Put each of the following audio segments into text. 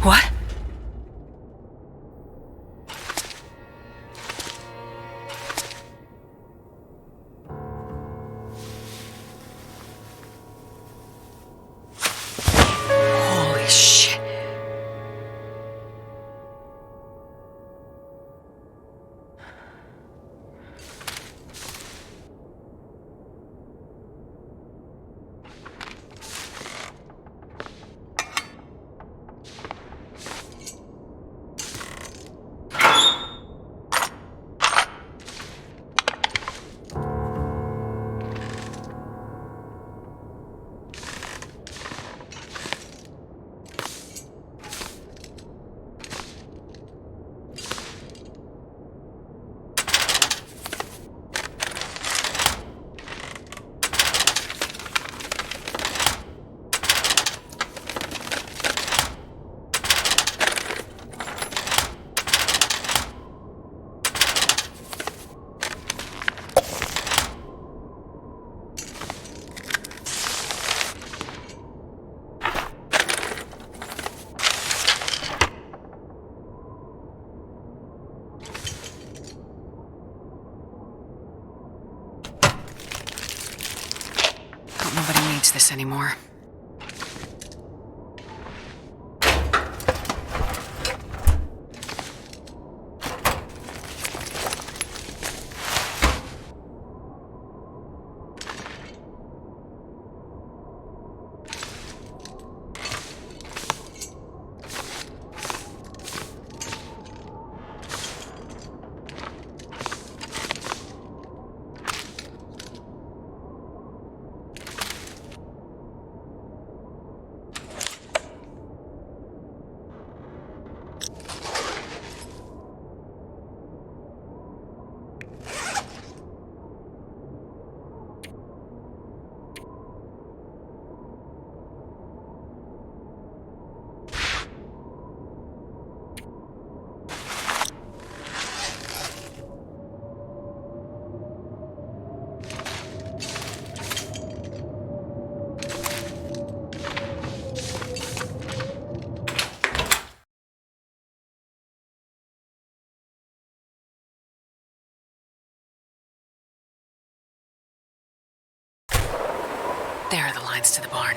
What? Holy shit. Nobody needs this anymore. There are the lines to the barn.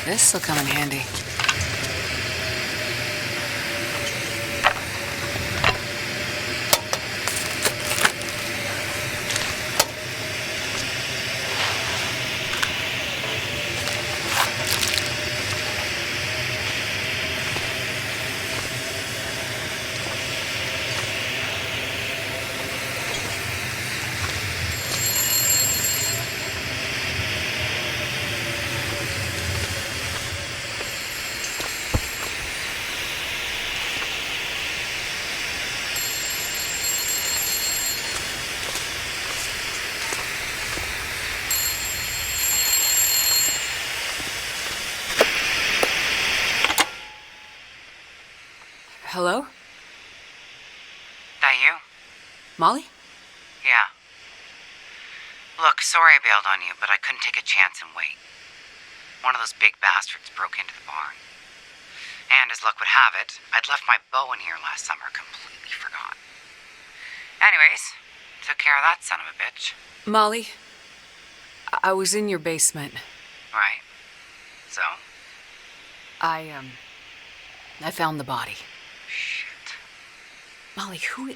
This'll come in handy. Hello? That you? Molly? Yeah. Look, sorry I bailed on you, but I couldn't take a chance and wait. One of those big bastards broke into the barn. And as luck would have it, I'd left my bow in here last summer, completely forgot. Anyways, took care of that son of a bitch. Molly, I was in your basement. Right. So? I found the body. Shit. Molly, who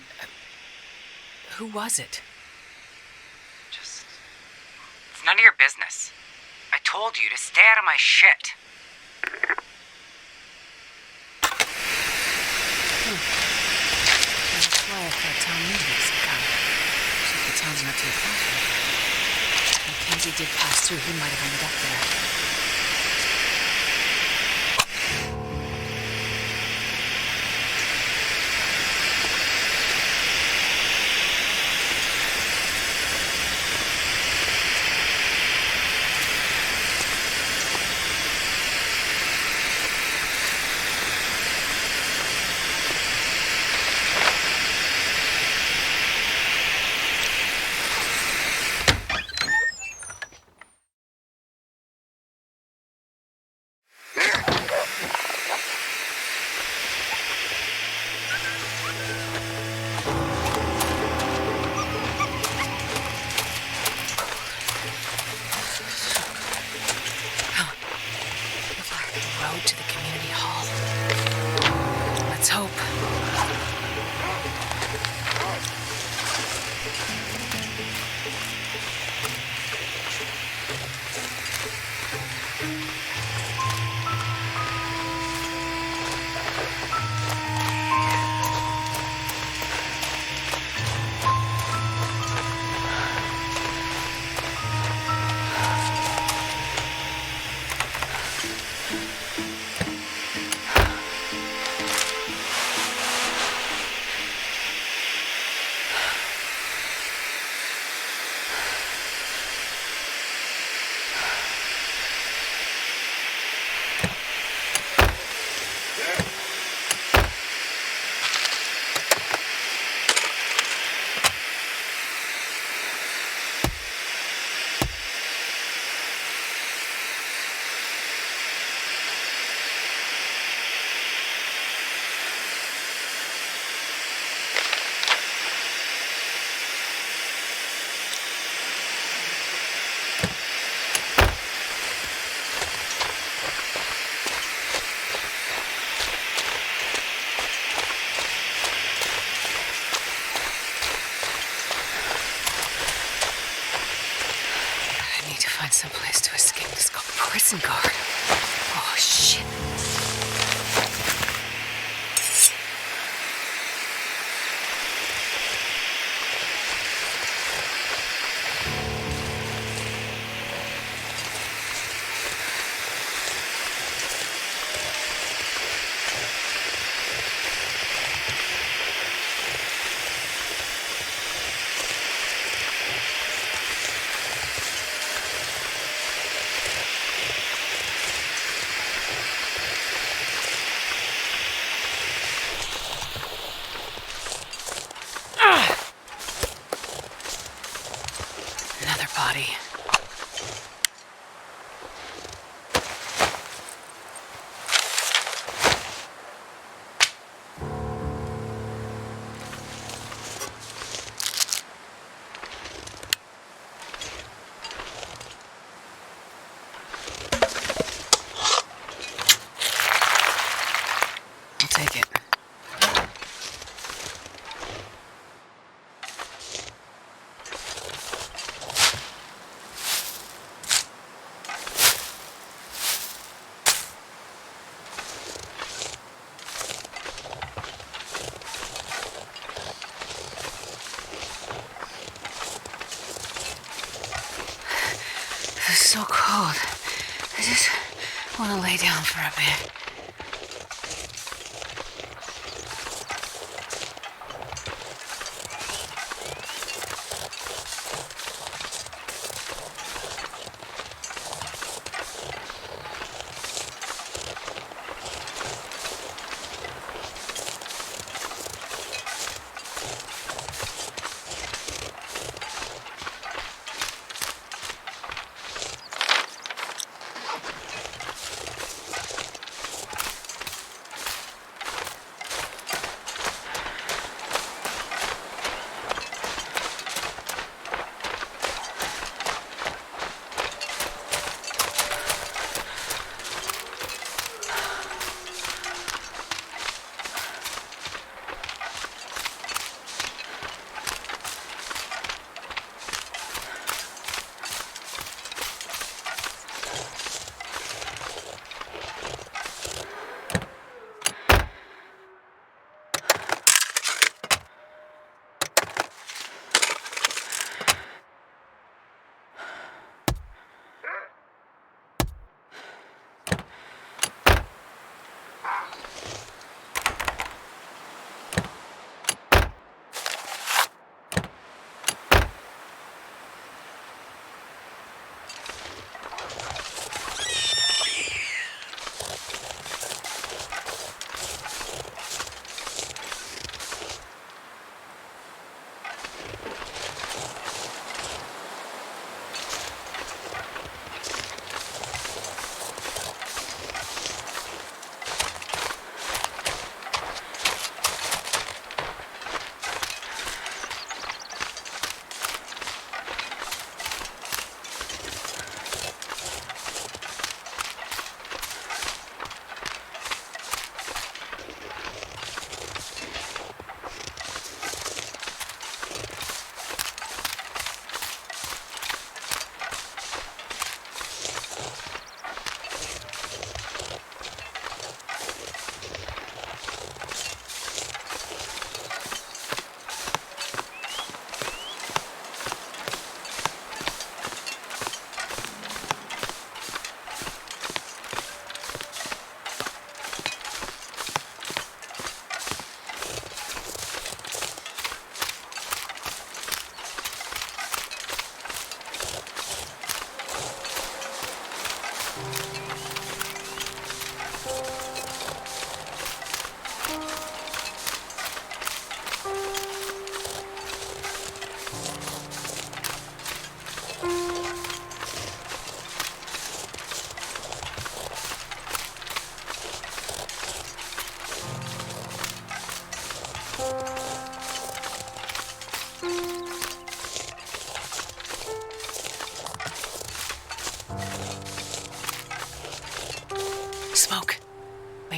was it? Just... It's none of your business. I told you to stay out of my shit. That's why I thought town meeting was some kind. So if the town's not too far from here. Mackenzie did pass through. He might have ended up there. Road to the community hall. Let's hope. Find some place to escape this prison guard. Oh, shit. Another body. I'll take it. It's so cold. I just want to lay down for a bit.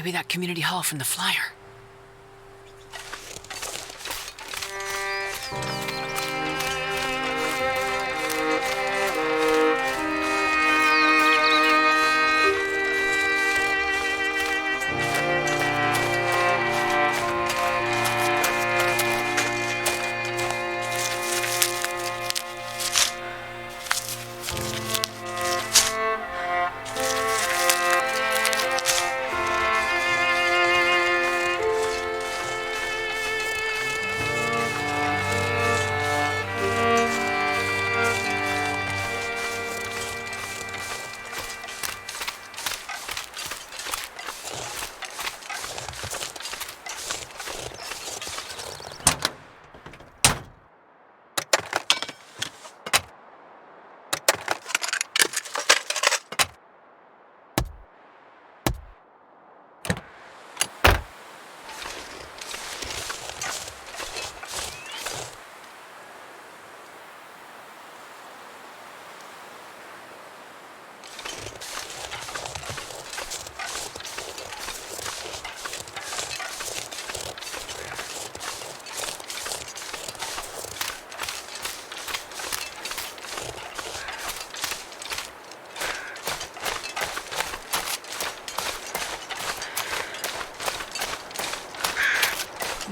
Maybe that community hall from the flyer.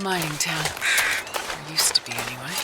Mining town. Or used to be, anyway.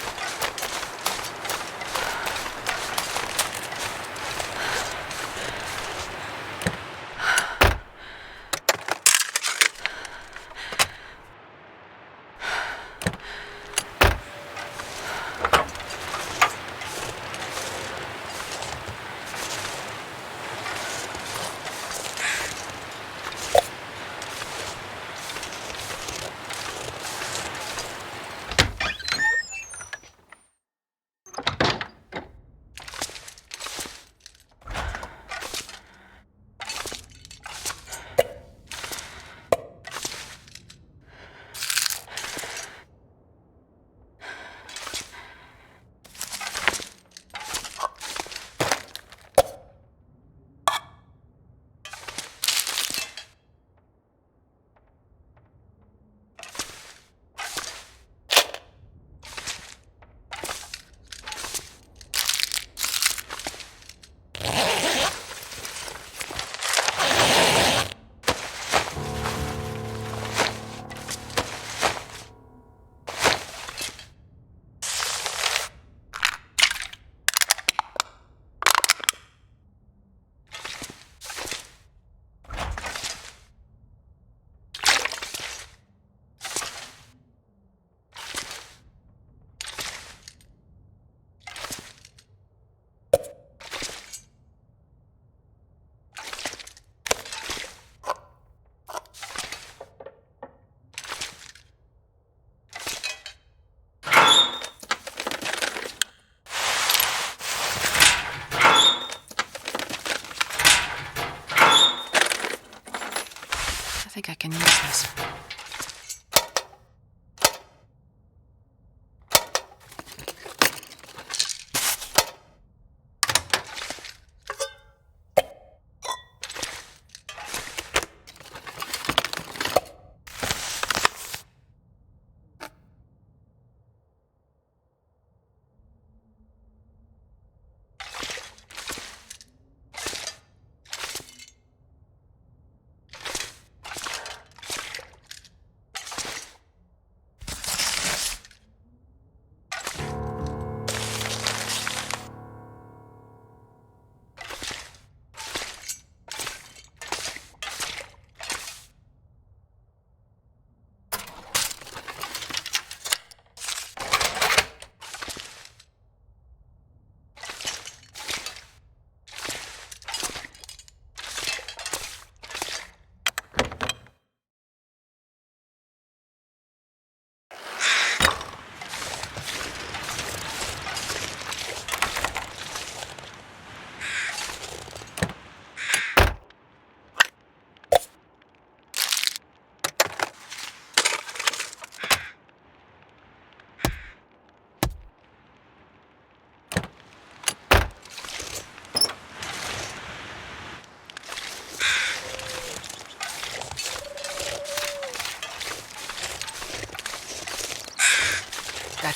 I think I can use this.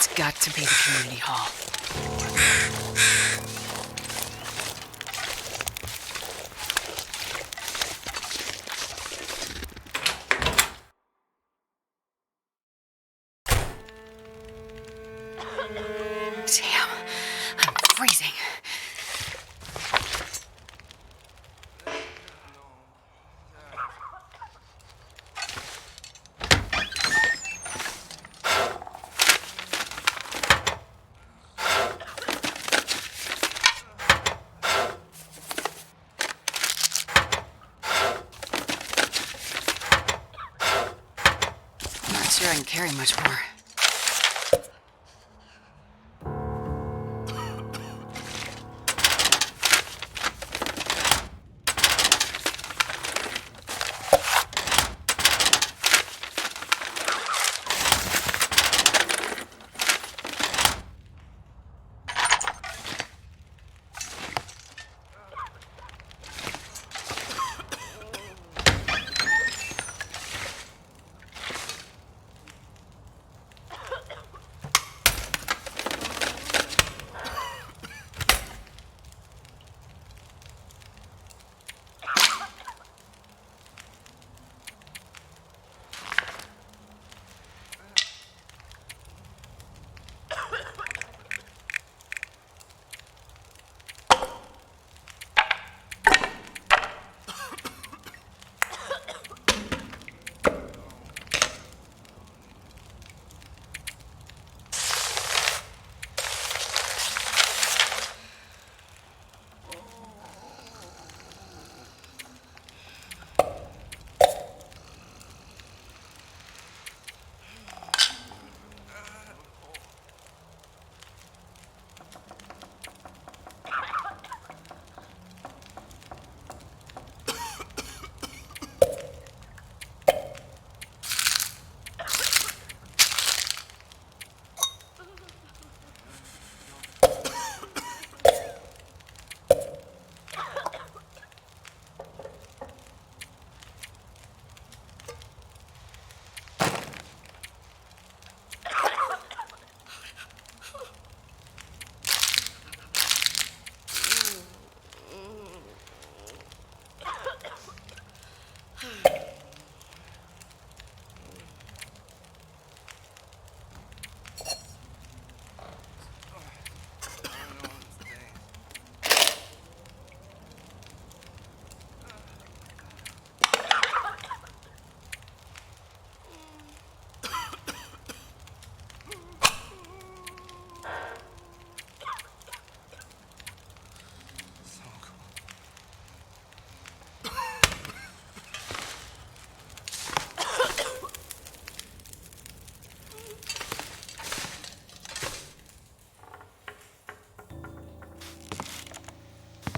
It's got to be the community hall. Damn, I'm freezing. I'm not sure I can carry much more.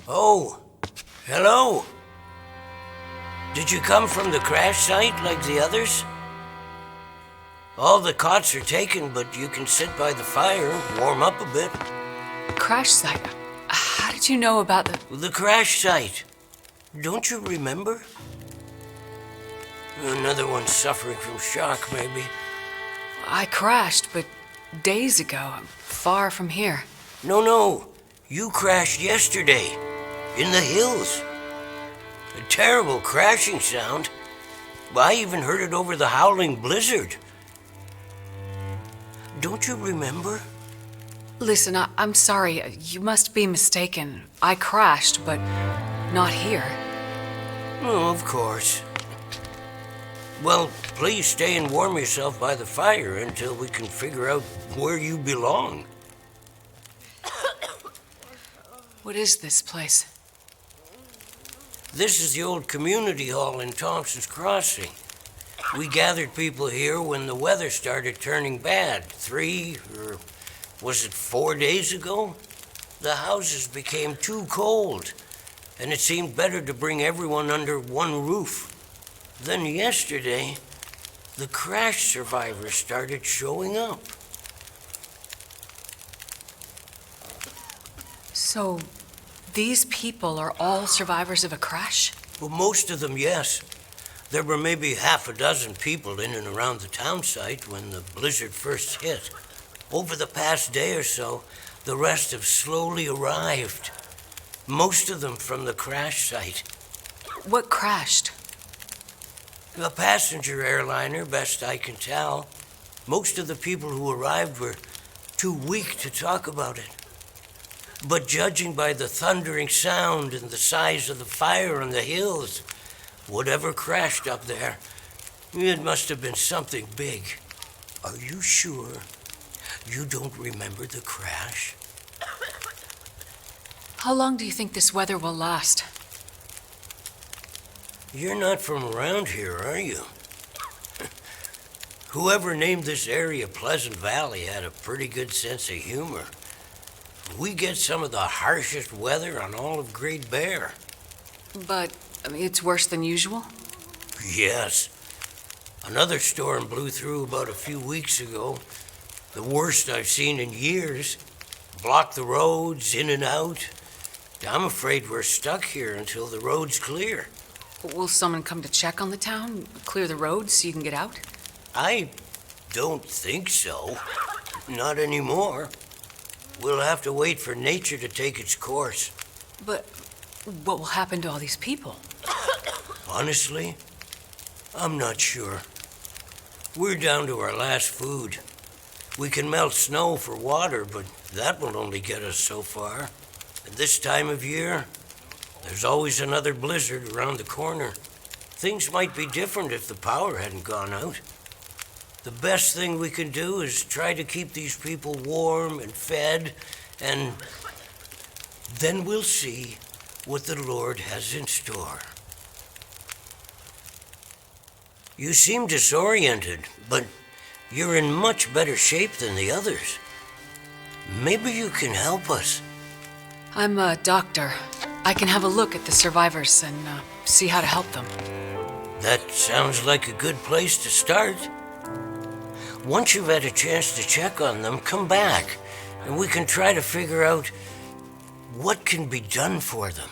Oh, hello. Did you come from the crash site like the others? All the cots are taken, but you can sit by the fire, warm up a bit. Crash site? How did you know about The crash site. Don't you remember? Another one suffering from shock, maybe. I crashed, but days ago, far from here. No. You crashed yesterday. In the hills. A terrible crashing sound. I even heard it over the howling blizzard. Don't you remember? Listen, I'm sorry. You must be mistaken. I crashed, but not here. Oh, of course. Well, please stay and warm yourself by the fire until we can figure out where you belong. What is this place? This is the old community hall in Thompson's Crossing. We gathered people here when the weather started turning bad. 3 or was it 4 days ago? The houses became too cold, and it seemed better to bring everyone under one roof. Then yesterday, the crash survivors started showing up. So, these people are all survivors of a crash? Well, most of them, yes. There were maybe half a dozen people in and around the town site when the blizzard first hit. Over the past day or so, the rest have slowly arrived. Most of them from the crash site. What crashed? A passenger airliner, best I can tell. Most of the people who arrived were too weak to talk about it. But judging by the thundering sound and the size of the fire on the hills, whatever crashed up there, it must have been something big. Are you sure you don't remember the crash? How long do you think this weather will last? You're not from around here, are you? Whoever named this area Pleasant Valley had a pretty good sense of humor. We get some of the harshest weather on all of Great Bear. But, it's worse than usual? Yes. Another storm blew through about a few weeks ago. The worst I've seen in years. Blocked the roads, in and out. I'm afraid we're stuck here until the road's clear. Will someone come to check on the town? Clear the roads so you can get out? I don't think so. Not anymore. We'll have to wait for nature to take its course. But what will happen to all these people? Honestly, I'm not sure. We're down to our last food. We can melt snow for water, but that will only get us so far. At this time of year, there's always another blizzard around the corner. Things might be different if the power hadn't gone out. The best thing we can do is try to keep these people warm and fed, and then we'll see what the Lord has in store. You seem disoriented, but you're in much better shape than the others. Maybe you can help us. I'm a doctor. I can have a look at the survivors and see how to help them. That sounds like a good place to start. Once you've had a chance to check on them, come back, and we can try to figure out what can be done for them.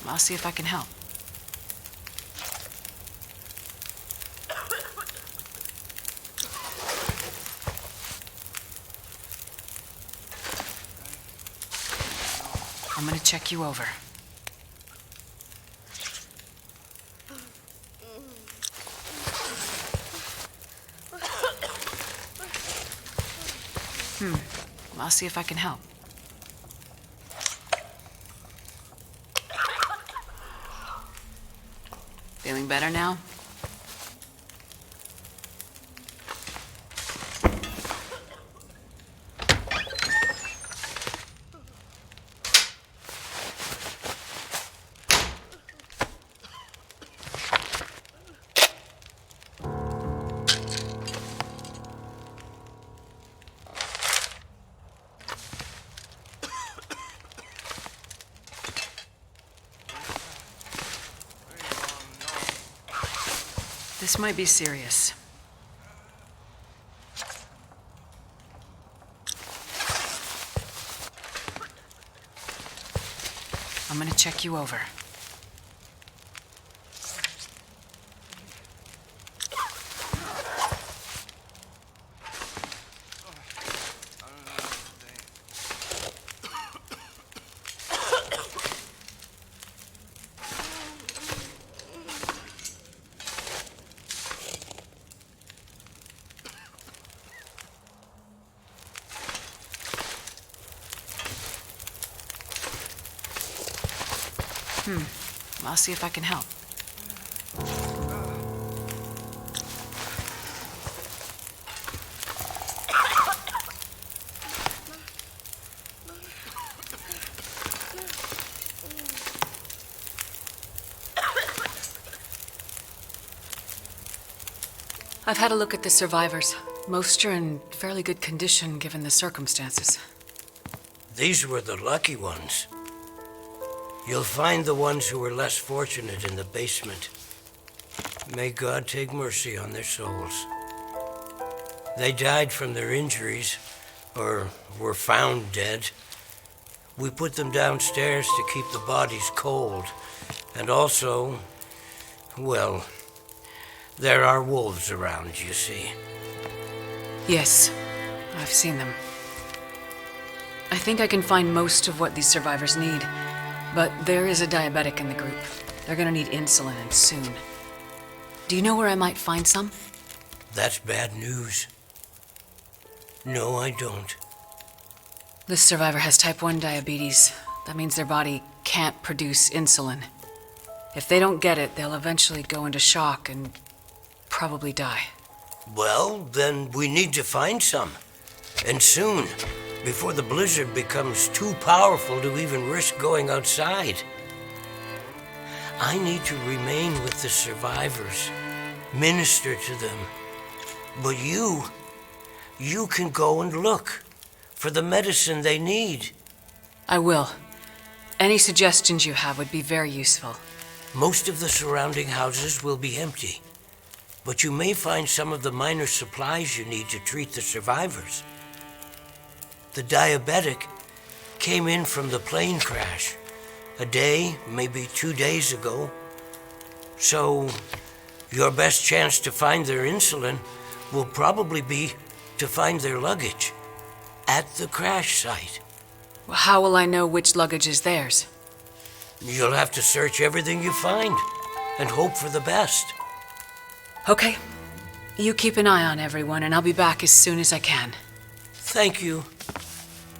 I'll see if I can help. I'm gonna check you over. I'll see if I can help. Feeling better now? This might be serious. I'm gonna check you over. I'll see if I can help. I've had a look at the survivors. Most are in fairly good condition given the circumstances. These were the lucky ones. You'll find the ones who were less fortunate in the basement. May God take mercy on their souls. They died from their injuries, or were found dead. We put them downstairs to keep the bodies cold. And also, well, there are wolves around, you see. Yes, I've seen them. I think I can find most of what these survivors need, but there is a diabetic in the group. They're gonna need insulin, and soon. Do you know where I might find some? That's bad news. No, I don't. This survivor has type 1 diabetes. That means their body can't produce insulin. If they don't get it, they'll eventually go into shock and probably die. Well, then we need to find some. And soon, before the blizzard becomes too powerful to even risk going outside. I need to remain with the survivors, minister to them. But you can go and look for the medicine they need. I will. Any suggestions you have would be very useful. Most of the surrounding houses will be empty, but you may find some of the minor supplies you need to treat the survivors. The diabetic came in from the plane crash a day, maybe 2 days ago. So your best chance to find their insulin will probably be to find their luggage at the crash site. How will I know which luggage is theirs? You'll have to search everything you find and hope for the best. Okay. You keep an eye on everyone, and I'll be back as soon as I can. Thank you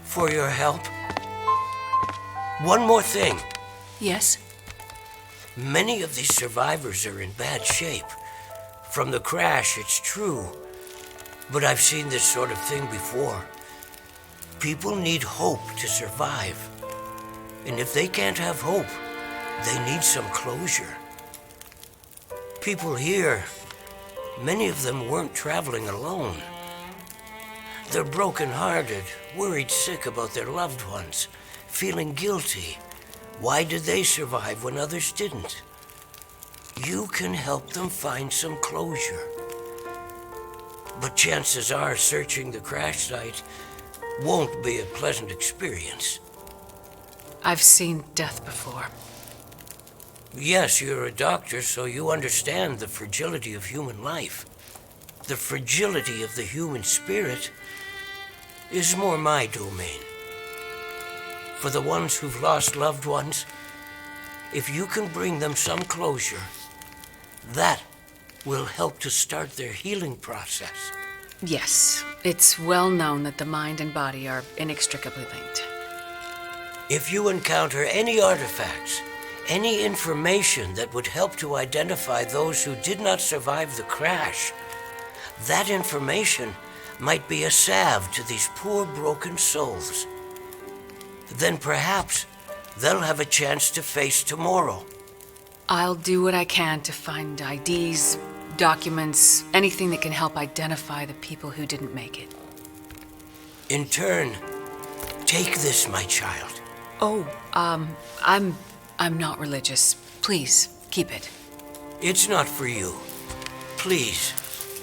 for your help. One more thing. Yes? Many of these survivors are in bad shape. From the crash, it's true. But I've seen this sort of thing before. People need hope to survive. And if they can't have hope, they need some closure. People here, many of them weren't traveling alone. They're broken-hearted, worried sick about their loved ones, feeling guilty. Why did they survive when others didn't? You can help them find some closure. But chances are searching the crash site won't be a pleasant experience. I've seen death before. Yes, you're a doctor, so you understand the fragility of human life. The fragility of the human spirit is more my domain. For the ones who've lost loved ones, if you can bring them some closure, that will help to start their healing process. Yes, it's well known that the mind and body are inextricably linked. If you encounter any artifacts, any information that would help to identify those who did not survive the crash, that information might be a salve to these poor broken souls. Then perhaps they'll have a chance to face tomorrow. I'll do what I can to find IDs, documents, anything that can help identify the people who didn't make it. In turn, take this, my child. Oh, I'm not religious. Please, keep it. It's not for you. Please,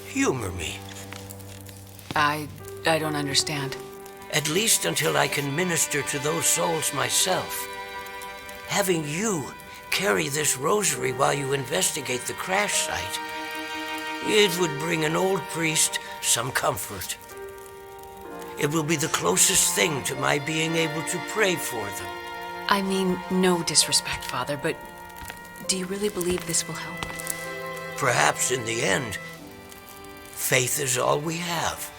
humor me. I don't understand. At least until I can minister to those souls myself. Having you carry this rosary while you investigate the crash site, it would bring an old priest some comfort. It will be the closest thing to my being able to pray for them. I mean, no disrespect, Father, but do you really believe this will help? Perhaps in the end, faith is all we have.